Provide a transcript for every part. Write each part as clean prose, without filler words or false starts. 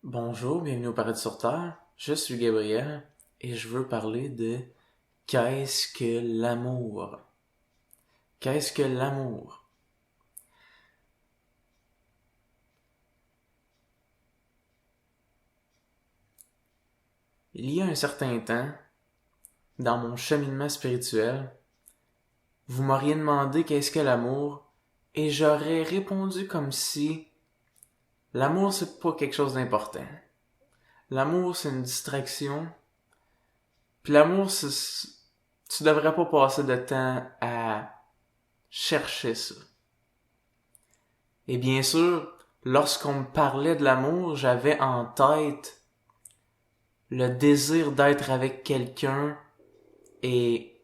Bonjour, bienvenue au Paradis sur Terre. Je suis Gabriel et je veux parler de qu'est-ce que l'amour? Qu'est-ce que l'amour? Il y a un certain temps, dans mon cheminement spirituel, vous m'auriez demandé qu'est-ce que l'amour et j'aurais répondu comme si l'amour c'est pas quelque chose d'important. L'amour c'est une distraction. Puis l'amour tu devrais pas passer de temps à chercher ça. Et bien sûr, lorsqu'on me parlait de l'amour, j'avais en tête le désir d'être avec quelqu'un et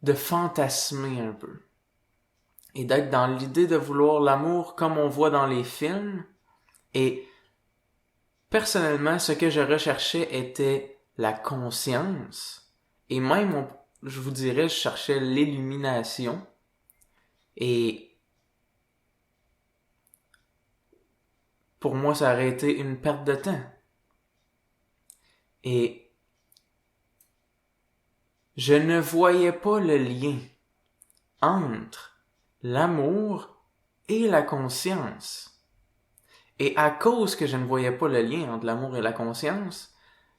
de fantasmer un peu. Et d'être dans l'idée de vouloir l'amour comme on voit dans les films. Et personnellement, ce que je recherchais était la conscience. Et même, je vous dirais, je cherchais l'illumination. Et pour moi, ça aurait été une perte de temps. Et je ne voyais pas le lien entre l'amour et la conscience. Et à cause que je ne voyais pas le lien entre l'amour et la conscience,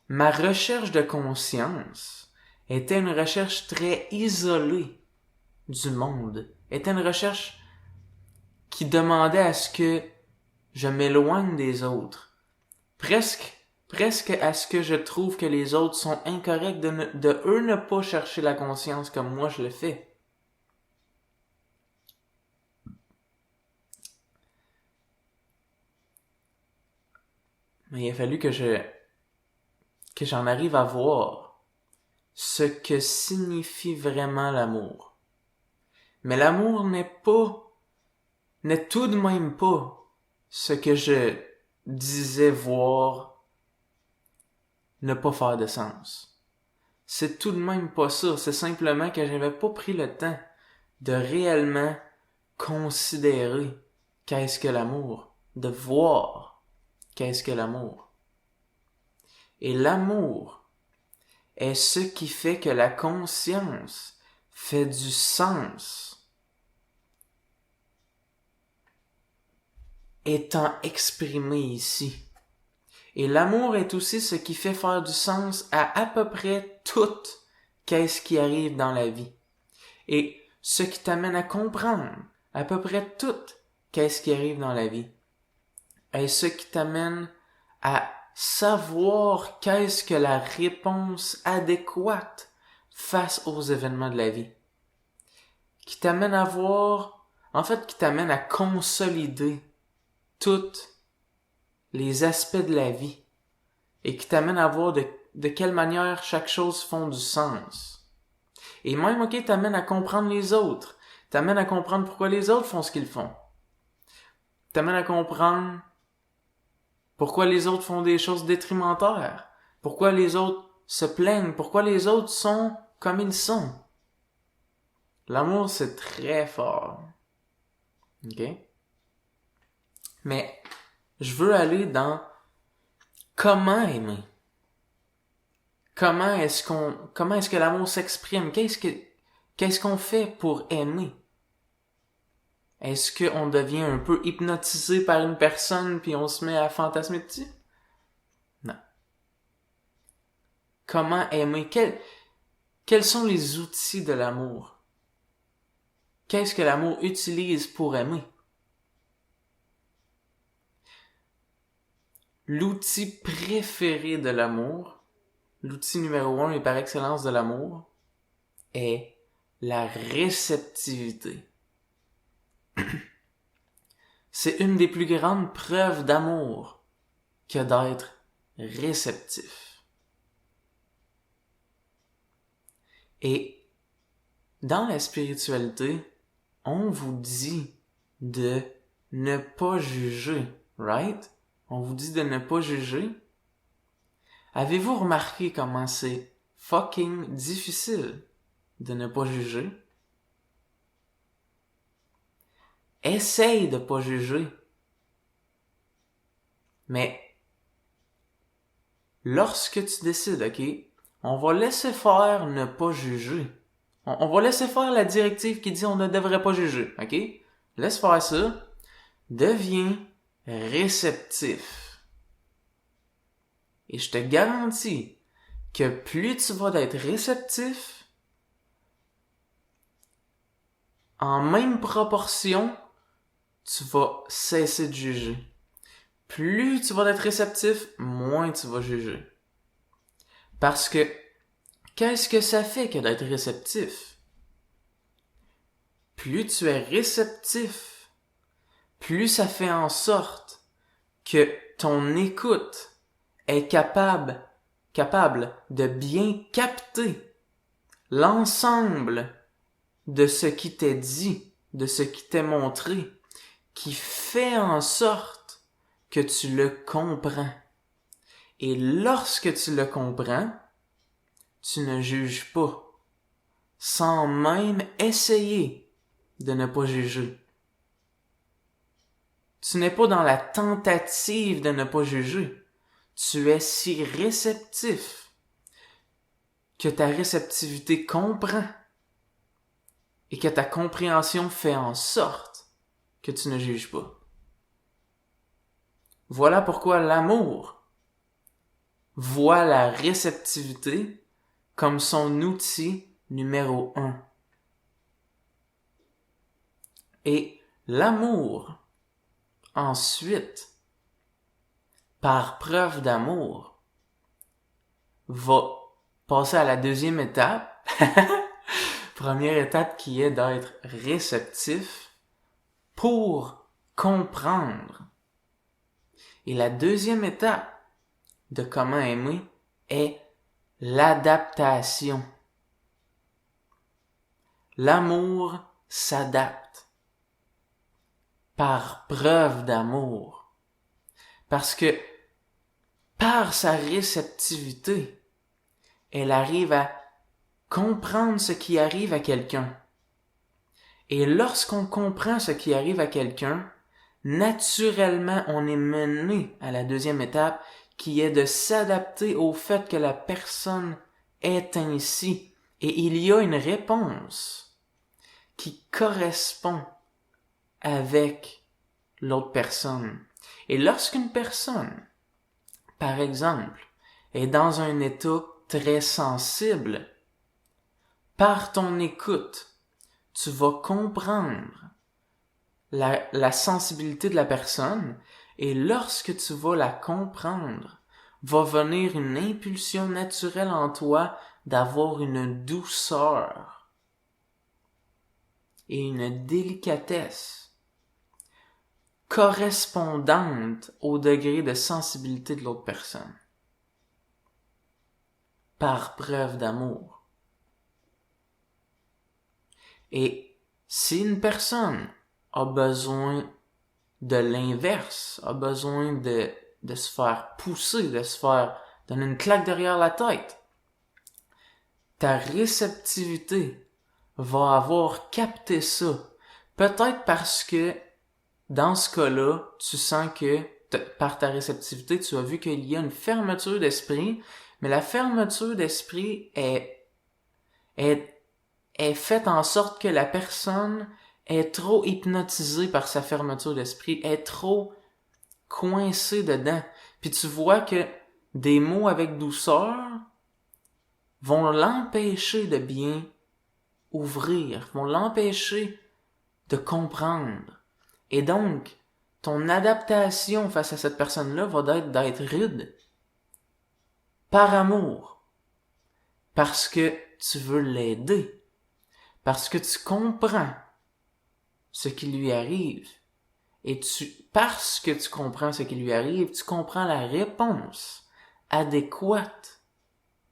ma recherche de conscience était une recherche très isolée du monde. Était une recherche qui demandait à ce que je m'éloigne des autres. Presque à ce que je trouve que les autres sont incorrects de eux ne pas chercher la conscience comme moi je le fais. Mais il a fallu que j'en arrive à voir ce que signifie vraiment l'amour. Mais l'amour n'est tout de même pas ce que je disais voir ne pas faire de sens. C'est tout de même pas ça. C'est simplement que j'avais pas pris le temps de réellement considérer qu'est-ce que l'amour, de voir qu'est-ce que l'amour. Et l'amour est ce qui fait que la conscience fait du sens étant exprimé ici. Et l'amour est aussi ce qui fait faire du sens à peu près tout qu'est-ce qui arrive dans la vie. Et ce qui t'amène à comprendre à peu près tout qu'est-ce qui arrive dans la vie. Et ce qui t'amène à savoir qu'est-ce que la réponse adéquate face aux événements de la vie. Qui t'amène à voir, qui t'amène à consolider tous les aspects de la vie et qui t'amène à voir de quelle manière chaque chose font du sens. Et même, t'amène à comprendre les autres. T'amène à comprendre pourquoi les autres font ce qu'ils font. T'amène à comprendre pourquoi les autres font des choses détrimentaires. Pourquoi les autres se plaignent. Pourquoi les autres sont comme ils sont. L'amour, c'est très fort. OK? Mais je veux aller dans comment aimer. Comment est-ce que l'amour s'exprime? Qu'est-ce qu'on fait pour aimer? Est-ce qu'on devient un peu hypnotisé par une personne puis on se met à fantasmer dessus? Non. Comment aimer? Quels sont les outils de l'amour? Qu'est-ce que l'amour utilise pour aimer? L'outil préféré de l'amour, l'outil numéro 1 et par excellence de l'amour, est la réceptivité. C'est une des plus grandes preuves d'amour que d'être réceptif. Et dans la spiritualité, on vous dit de ne pas juger, right? On vous dit de ne pas juger. Avez-vous remarqué comment c'est fucking difficile de ne pas juger? essaye de pas juger. Mais lorsque tu décides, OK, on va laisser faire ne pas juger. On va laisser faire la directive qui dit on ne devrait pas juger, OK? Laisse faire ça. Deviens réceptif. Et je te garantis que plus tu vas être réceptif, en même proportion, tu vas cesser de juger. Plus tu vas être réceptif, moins tu vas juger. Parce que, qu'est-ce que ça fait que d'être réceptif? Plus tu es réceptif, plus ça fait en sorte que ton écoute est capable de bien capter l'ensemble de ce qui t'est dit, de ce qui t'est montré, qui fait en sorte que tu le comprends. Et lorsque tu le comprends, tu ne juges pas, sans même essayer de ne pas juger. Tu n'es pas dans la tentative de ne pas juger. Tu es si réceptif que ta réceptivité comprend et que ta compréhension fait en sorte que tu ne juges pas. Voilà pourquoi l'amour voit la réceptivité comme son outil numéro 1. Et l'amour, ensuite, par preuve d'amour, va passer à la deuxième étape. Première étape qui est d'être réceptif pour comprendre. Et la deuxième étape de comment aimer est l'adaptation. L'amour s'adapte par preuve d'amour. Parce que par sa réceptivité, elle arrive à comprendre ce qui arrive à quelqu'un. Et lorsqu'on comprend ce qui arrive à quelqu'un, naturellement, on est mené à la deuxième étape qui est de s'adapter au fait que la personne est ainsi. Et il y a une réponse qui correspond avec l'autre personne. Et lorsqu'une personne, par exemple, est dans un état très sensible, par ton écoute, tu vas comprendre la sensibilité de la personne, et lorsque tu vas la comprendre, va venir une impulsion naturelle en toi d'avoir une douceur et une délicatesse correspondante au degré de sensibilité de l'autre personne, par preuve d'amour. Et si une personne a besoin de l'inverse, a besoin de se faire pousser, de se faire donner une claque derrière la tête, ta réceptivité va avoir capté ça. Peut-être parce que, dans ce cas-là, tu sens que, par ta réceptivité, tu as vu qu'il y a une fermeture d'esprit, mais la fermeture d'esprit est faite en sorte que la personne est trop hypnotisée par sa fermeture d'esprit, est trop coincée dedans. Puis tu vois que des mots avec douceur vont l'empêcher de bien ouvrir, vont l'empêcher de comprendre. Et donc, ton adaptation face à cette personne-là va être d'être rude. Par amour. Parce que tu veux l'aider. Parce que tu comprends ce qui lui arrive. Et parce que tu comprends ce qui lui arrive, tu comprends la réponse adéquate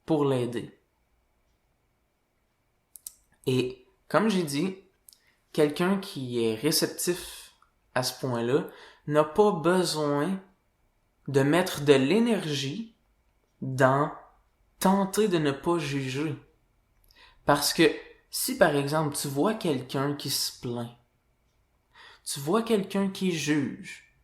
pour l'aider. Et, comme j'ai dit, quelqu'un qui est réceptif à ce point-là n'a pas besoin de mettre de l'énergie dans tenter de ne pas juger. Parce que si par exemple tu vois quelqu'un qui se plaint, Tu vois quelqu'un qui juge.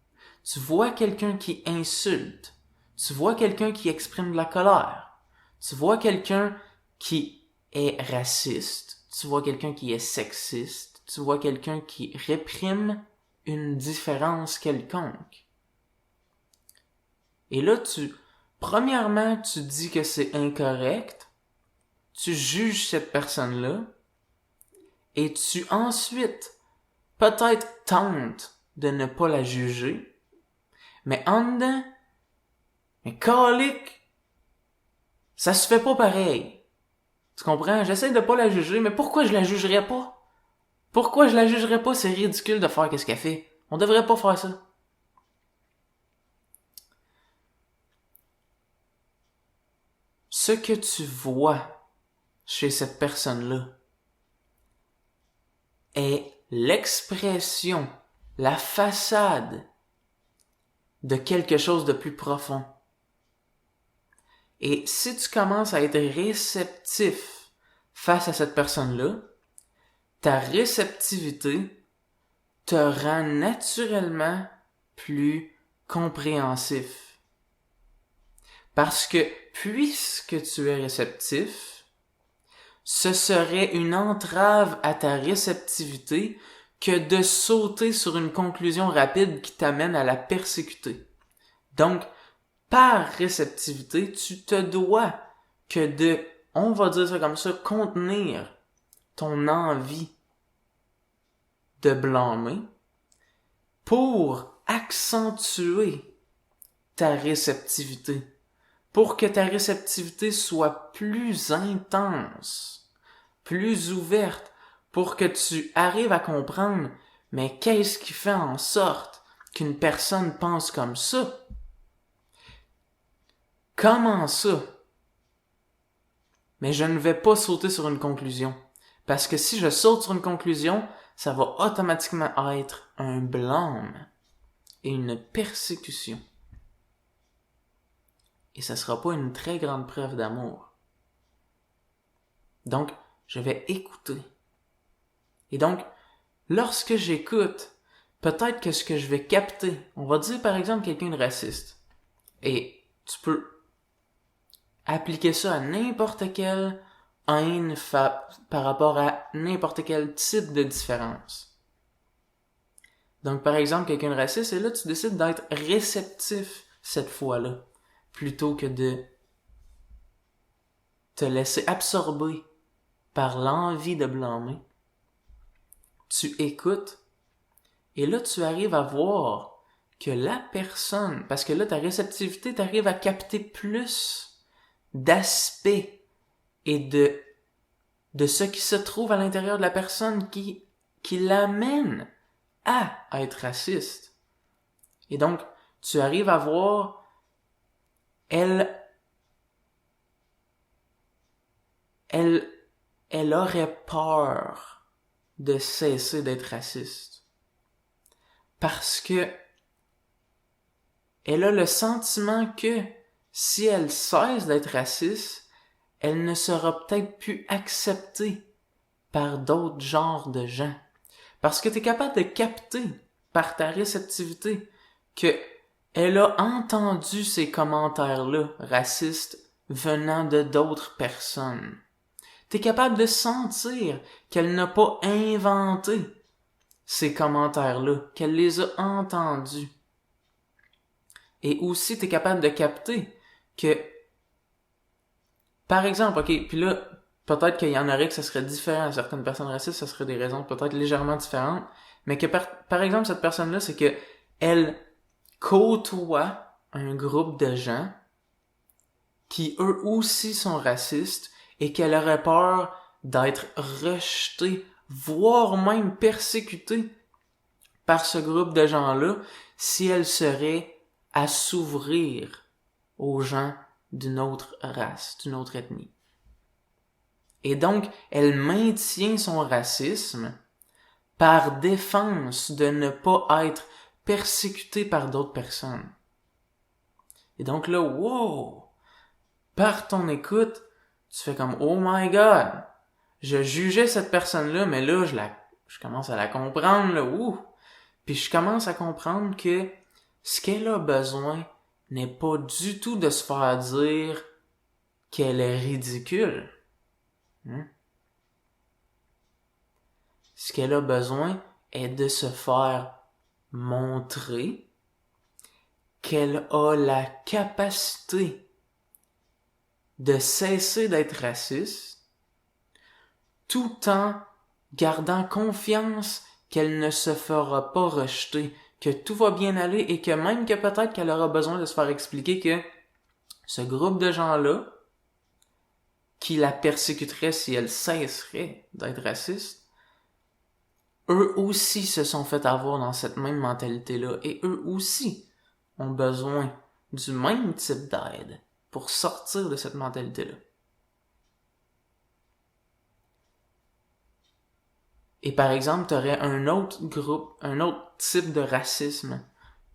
Tu vois quelqu'un qui insulte. Tu vois quelqu'un qui exprime de la colère. Tu vois quelqu'un qui est raciste. Tu vois quelqu'un qui est sexiste. Tu vois quelqu'un qui réprime une différence quelconque. Et là, premièrement, tu dis que c'est incorrect. Tu juges cette personne-là. Et tu ensuite, peut-être tentes de ne pas la juger. Mais en dedans, mais calique, ça se fait pas pareil. Tu comprends? J'essaie de pas la juger, mais pourquoi je la jugerais pas? Pourquoi je la jugerais pas? C'est ridicule de faire qu'est-ce qu'elle fait. On devrait pas faire ça. Ce que tu vois chez cette personne-là est l'expression, la façade de quelque chose de plus profond. Et si tu commences à être réceptif face à cette personne-là, ta réceptivité te rend naturellement plus compréhensif. Parce que puisque tu es réceptif, ce serait une entrave à ta réceptivité que de sauter sur une conclusion rapide qui t'amène à la persécuter. Donc, par réceptivité, tu te dois que de, on va dire ça comme ça, contenir ton envie de blâmer pour accentuer ta réceptivité, pour que ta réceptivité soit plus intense, plus ouverte, pour que tu arrives à comprendre, mais qu'est-ce qui fait en sorte qu'une personne pense comme ça? Comment ça? Mais je ne vais pas sauter sur une conclusion. Parce que si je saute sur une conclusion, ça va automatiquement être un blâme et une persécution. Et ça sera pas une très grande preuve d'amour. Donc, je vais écouter. Et donc, lorsque j'écoute, peut-être que ce que je vais capter, on va dire par exemple quelqu'un de raciste. Et tu peux appliquer ça à n'importe quelle haine par rapport à n'importe quel type de différence. Donc, par exemple, quelqu'un de raciste, et là, tu décides d'être réceptif cette fois-là, plutôt que de te laisser absorber par l'envie de blâmer. Tu écoutes, et là, tu arrives à voir que la personne, parce que là, ta réceptivité, t'arrives à capter plus d'aspects et de ce qui se trouve à l'intérieur de la personne qui l'amène à être raciste. Et donc, tu arrives à voir, elle aurait peur de cesser d'être raciste. Parce que elle a le sentiment que si elle cesse d'être raciste, elle ne sera peut-être plus acceptée par d'autres genres de gens. Parce que tu es capable de capter par ta réceptivité que elle a entendu ces commentaires-là racistes venant de d'autres personnes. Tu es capable de sentir qu'elle n'a pas inventé ces commentaires-là, qu'elle les a entendus. Et aussi, tu es capable de capter que, par exemple, ok, puis là, peut-être qu'il y en aurait que ça serait différent à certaines personnes racistes, ça serait des raisons peut-être légèrement différentes, mais que par exemple, cette personne-là, c'est que elle côtoie un groupe de gens qui eux aussi sont racistes et qu'elle aurait peur d'être rejetée, voire même persécutée par ce groupe de gens-là si elle serait à s'ouvrir aux gens d'une autre race, d'une autre ethnie. Et donc, elle maintient son racisme par défense de ne pas être persécutée par d'autres personnes. Et donc là, wow! Par ton écoute, tu fais comme, oh my god! Je jugeais cette personne-là, mais là, je commence à la comprendre, là, ouh! Puis je commence à comprendre que ce qu'elle a besoin n'est pas du tout de se faire dire qu'elle est ridicule. Ce qu'elle a besoin est de se faire montrer qu'elle a la capacité de cesser d'être raciste tout en gardant confiance qu'elle ne se fera pas rejeter, que tout va bien aller et que même que peut-être qu'elle aura besoin de se faire expliquer que ce groupe de gens-là qui la persécuterait si elle cesserait d'être raciste, eux aussi se sont fait avoir dans cette même mentalité-là et eux aussi ont besoin du même type d'aide pour sortir de cette mentalité-là. Et par exemple, tu aurais un autre groupe, un autre type de racisme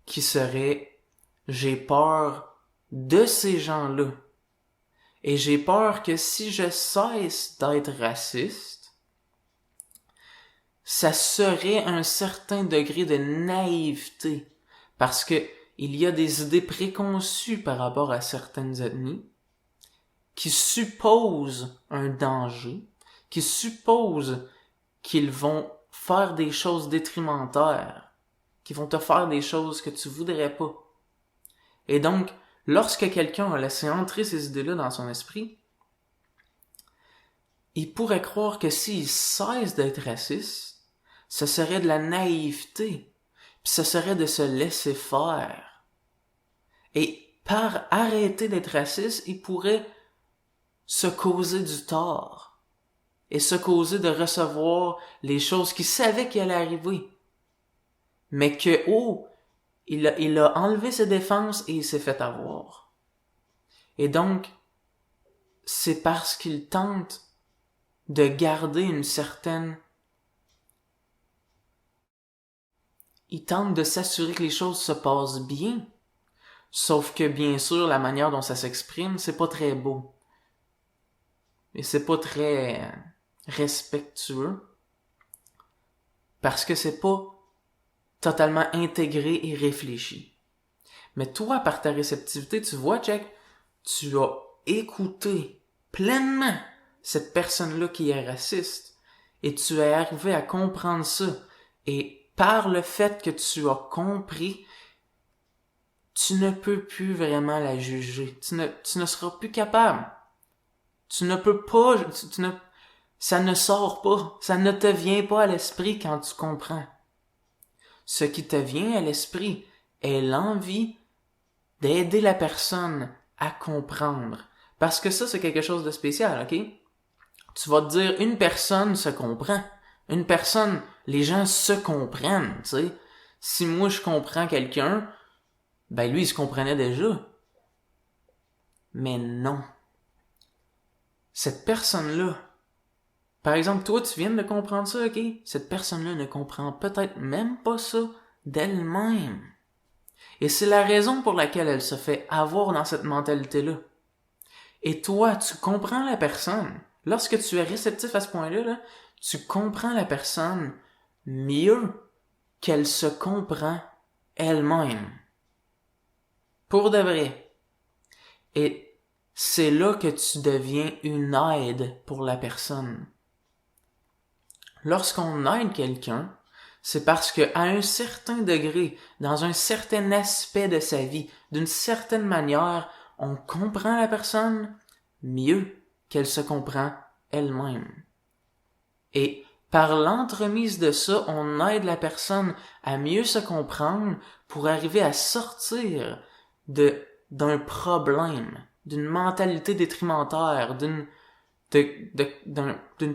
qui serait « j'ai peur de ces gens-là ». Et j'ai peur que si je cesse d'être raciste, ça serait un certain degré de naïveté. Parce que il y a des idées préconçues par rapport à certaines ethnies qui supposent un danger, qui supposent qu'ils vont faire des choses détrimentaires, qui vont te faire des choses que tu voudrais pas. Et donc, lorsque quelqu'un a laissé entrer ces idées-là dans son esprit, il pourrait croire que s'il cesse d'être raciste, ce serait de la naïveté, puis ce serait de se laisser faire. Et par arrêter d'être raciste, il pourrait se causer du tort et se causer de recevoir les choses qu'il savait qui allaient arriver. Mais que, il a enlevé ses défenses et il s'est fait avoir. Et donc, c'est parce qu'il tente de garder une certaine... Il tente de s'assurer que les choses se passent bien. Sauf que, bien sûr, la manière dont ça s'exprime, c'est pas très beau. Et c'est pas très respectueux. Parce que c'est pas totalement intégré et réfléchi. Mais toi, par ta réceptivité, tu vois, Jack, tu as écouté pleinement cette personne-là qui est raciste. Et tu es arrivé à comprendre ça. Et par le fait que tu as compris, tu ne peux plus vraiment la juger. Tu ne seras plus capable. Tu ne peux pas, ça ne sort pas. Ça ne te vient pas à l'esprit quand tu comprends. Ce qui te vient à l'esprit est l'envie d'aider la personne à comprendre. Parce que ça, c'est quelque chose de spécial, ok? Tu vas te dire, une personne se comprend. Une personne, les gens se comprennent, tu sais. Si moi je comprends quelqu'un, ben lui il se comprenait déjà. Mais non. Cette personne-là, par exemple, toi tu viens de comprendre ça, ok? Cette personne-là ne comprend peut-être même pas ça d'elle-même. Et c'est la raison pour laquelle elle se fait avoir dans cette mentalité-là. Et toi, tu comprends la personne. Lorsque tu es réceptif à ce point-là, là, tu comprends la personne mieux qu'elle se comprend elle-même. Pour de vrai. Et c'est là que tu deviens une aide pour la personne. Lorsqu'on aide quelqu'un, c'est parce que à un certain degré, dans un certain aspect de sa vie, d'une certaine manière, on comprend la personne mieux qu'elle se comprend elle-même. Et par l'entremise de ça, on aide la personne à mieux se comprendre pour arriver à sortir d'un problème, d'une mentalité détrimentaire, d'une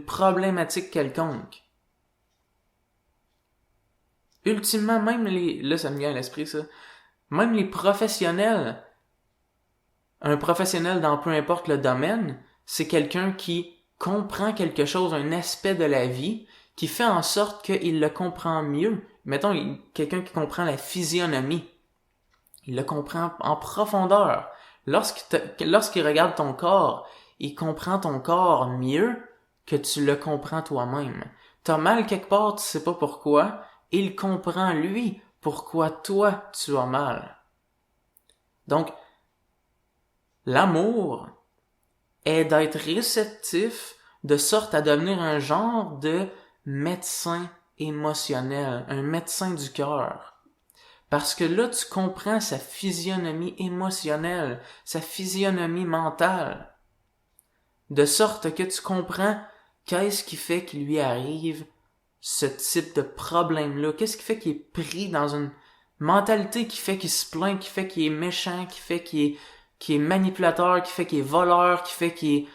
problématique quelconque. Ultimement, même là ça me vient à l'esprit ça, même les professionnels, un professionnel dans peu importe le domaine, c'est quelqu'un qui comprend quelque chose, un aspect de la vie, qui fait en sorte qu'il le comprend mieux. Mettons, quelqu'un qui comprend la physionomie. Il le comprend en profondeur. Lorsqu'il regarde ton corps, il comprend ton corps mieux que tu le comprends toi-même. T'as mal quelque part, tu sais pas pourquoi, Il comprend, lui, pourquoi toi, tu as mal. Donc, l'amour est d'être réceptif de sorte à devenir un genre de médecin émotionnel, un médecin du cœur. Parce que là, tu comprends sa physionomie émotionnelle, sa physionomie mentale. De sorte que tu comprends qu'est-ce qui fait qu'il lui arrive ce type de problème-là. Qu'est-ce qui fait qu'il est pris dans une mentalité qui fait qu'il se plaint, qui fait qu'il est méchant, qui fait qu'il est manipulateur, qui fait qu'il est voleur, qui fait qu'il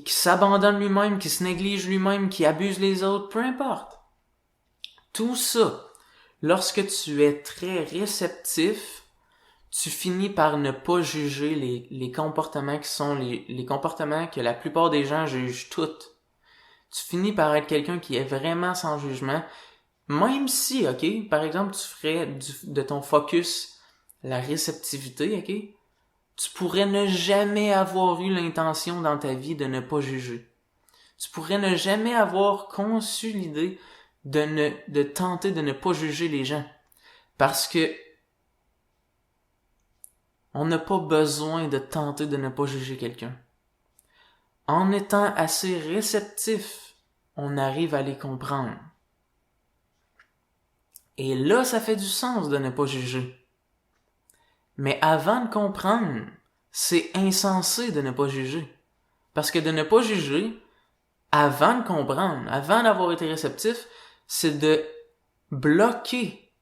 s'abandonne lui-même, qui se néglige lui-même, qui abuse les autres, peu importe. Tout ça, lorsque tu es très réceptif, tu finis par ne pas juger les comportements qui sont les comportements que la plupart des gens jugent toutes. Tu finis par être quelqu'un qui est vraiment sans jugement, même si, ok, par exemple, tu ferais de ton focus la réceptivité, ok, tu pourrais ne jamais avoir eu l'intention dans ta vie de ne pas juger. Tu pourrais ne jamais avoir conçu l'idée de tenter de ne pas juger les gens. Parce que on n'a pas besoin de tenter de ne pas juger quelqu'un. En étant assez réceptif, on arrive à les comprendre. Et là, ça fait du sens de ne pas juger. Mais avant de comprendre, c'est insensé de ne pas juger. Parce que de ne pas juger, avant de comprendre, avant d'avoir été réceptif, c'est de bloquer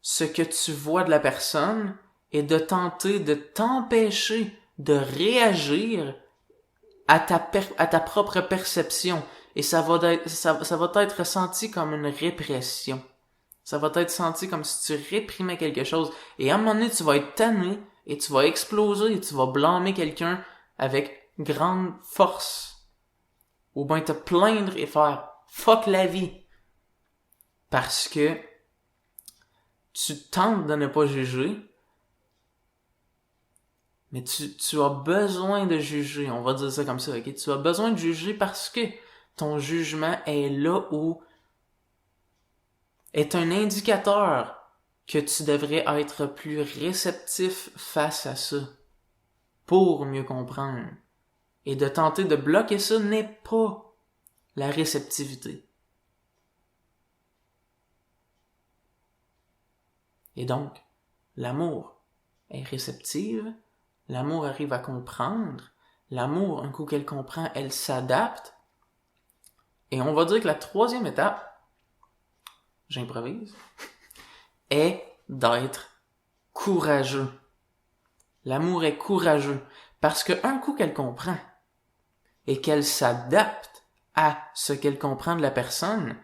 ce que tu vois de la personne et de tenter de t'empêcher de réagir à ta propre perception. Et ça va être senti comme une répression. Ça va être senti comme si tu réprimais quelque chose. Et à un moment donné, tu vas être tanné et tu vas exploser et tu vas blâmer quelqu'un avec grande force. Ou bien te plaindre et faire « fuck la vie ». Parce que tu tentes de ne pas juger, mais tu as besoin de juger. On va dire ça comme ça, ok? Tu as besoin de juger parce que ton jugement est là où est un indicateur que tu devrais être plus réceptif face à ça pour mieux comprendre. Et de tenter de bloquer ça n'est pas la réceptivité. Et donc, l'amour est réceptive, l'amour arrive à comprendre, l'amour, un coup qu'elle comprend, elle s'adapte. Et on va dire que la troisième étape, j'improvise, est d'être courageux. L'amour est courageux parce que un coup qu'elle comprend et qu'elle s'adapte à ce qu'elle comprend de la personne,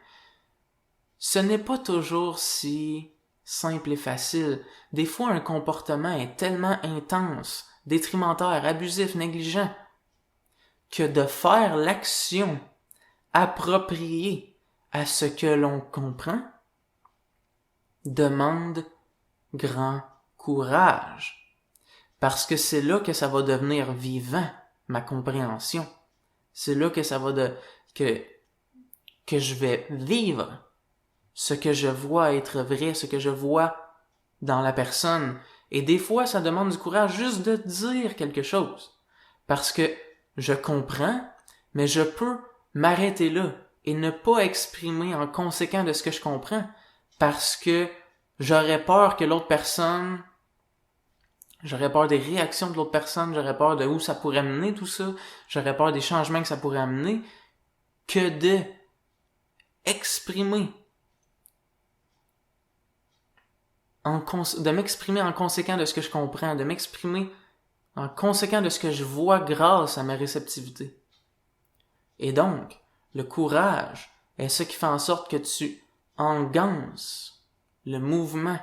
ce n'est pas toujours si simple et facile. Des fois, un comportement est tellement intense, détrimentaire, abusif, négligent, que de faire l'action appropriée à ce que l'on comprend demande grand courage. Parce que c'est là que ça va devenir vivant, ma compréhension. C'est là que ça va que je vais vivre ce que je vois être vrai, ce que je vois dans la personne. Et des fois, ça demande du courage juste de dire quelque chose. Parce que je comprends, mais je peux m'arrêter là et ne pas exprimer en conséquent de ce que je comprends parce que j'aurais peur que l'autre personne, j'aurais peur des réactions de l'autre personne, j'aurais peur de où ça pourrait mener tout ça, j'aurais peur des changements que ça pourrait amener, que de exprimer de m'exprimer en conséquent de ce que je comprends, de m'exprimer en conséquent de ce que je vois grâce à ma réceptivité. Et donc, le courage est ce qui fait en sorte que tu engances le mouvement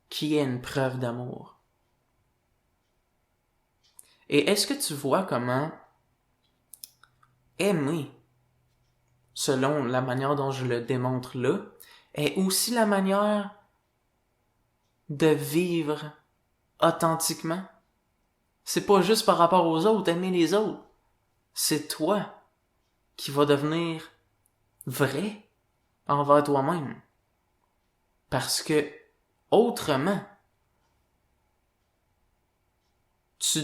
qui est une preuve d'amour. Et est-ce que tu vois comment aimer, selon la manière dont je le démontre là, est aussi la manière de vivre authentiquement? C'est pas juste par rapport aux autres, aimer les autres. C'est toi qui va devenir vrai envers toi-même. Parce que, autrement, tu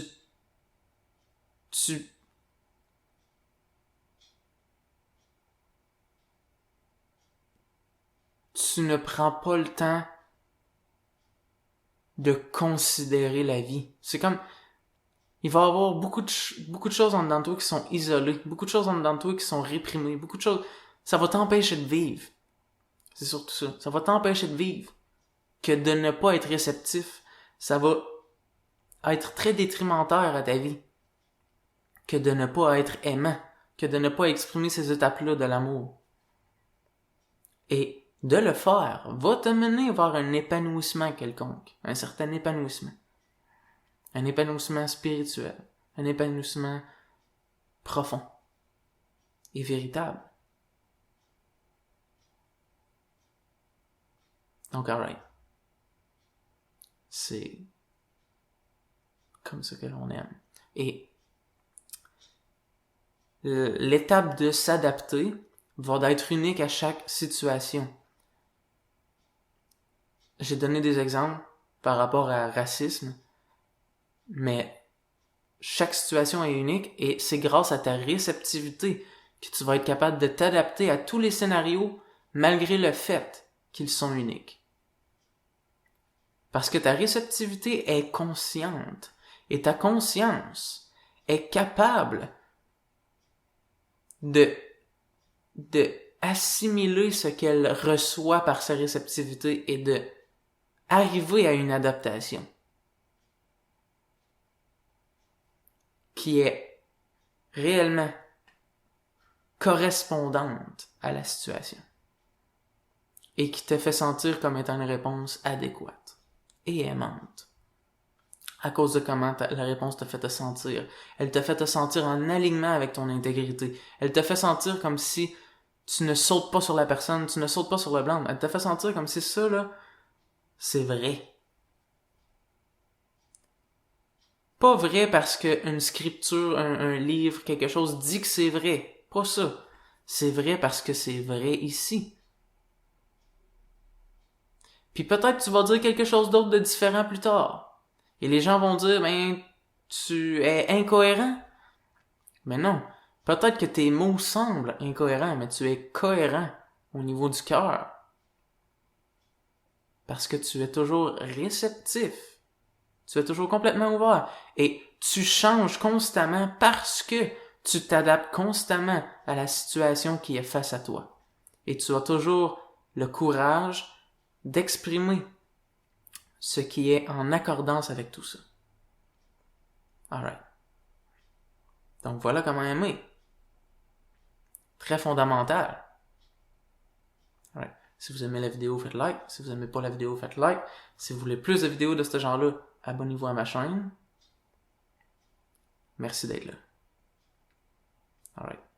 ne prends pas le temps de considérer la vie. C'est comme, il va y avoir beaucoup de choses en dedans de toi qui sont isolées, beaucoup de choses en dedans de toi qui sont réprimées, beaucoup de choses, ça va t'empêcher de vivre. C'est surtout ça. Ça va t'empêcher de vivre. Que de ne pas être réceptif, ça va être très détrimentaire à ta vie. Que de ne pas être aimant, que de ne pas exprimer ces étapes-là de l'amour. Et de le faire va te mener vers un épanouissement quelconque, un certain épanouissement. Un épanouissement spirituel, un épanouissement profond et véritable. Donc, alright. C'est comme ça que l'on aime. Et l'étape de s'adapter va d'être unique à chaque situation. J'ai donné des exemples par rapport à racisme, mais chaque situation est unique et c'est grâce à ta réceptivité que tu vas être capable de t'adapter à tous les scénarios malgré le fait qu'ils sont uniques. Parce que ta réceptivité est consciente et ta conscience est capable de assimiler ce qu'elle reçoit par sa réceptivité et de arriver à une adaptation qui est réellement correspondante à la situation et qui te fait sentir comme étant une réponse adéquate et aimante à cause de comment la réponse te fait te sentir. Elle te fait te sentir en alignement avec ton intégrité. Elle te fait sentir comme si tu ne sautes pas sur la personne, tu ne sautes pas sur le blanc. Elle te fait sentir comme si ça, là, c'est vrai. Pas vrai parce qu'une scripture, un livre, quelque chose dit que c'est vrai. Pas ça. C'est vrai parce que c'est vrai ici. Puis peut-être tu vas dire quelque chose d'autre de différent plus tard. Et les gens vont dire, ben, tu es incohérent. Mais non. Peut-être que tes mots semblent incohérents, mais tu es cohérent au niveau du cœur. Parce que tu es toujours réceptif. Tu es toujours complètement ouvert. Et tu changes constamment parce que tu t'adaptes constamment à la situation qui est face à toi. Et tu as toujours le courage d'exprimer ce qui est en accordance avec tout ça. Alright. Donc voilà comment aimer. Très fondamental. Alright. Si vous aimez la vidéo, faites like. Si vous aimez pas la vidéo, faites like. Si vous voulez plus de vidéos de ce genre-là, abonnez-vous à ma chaîne. Merci d'être là. Alright.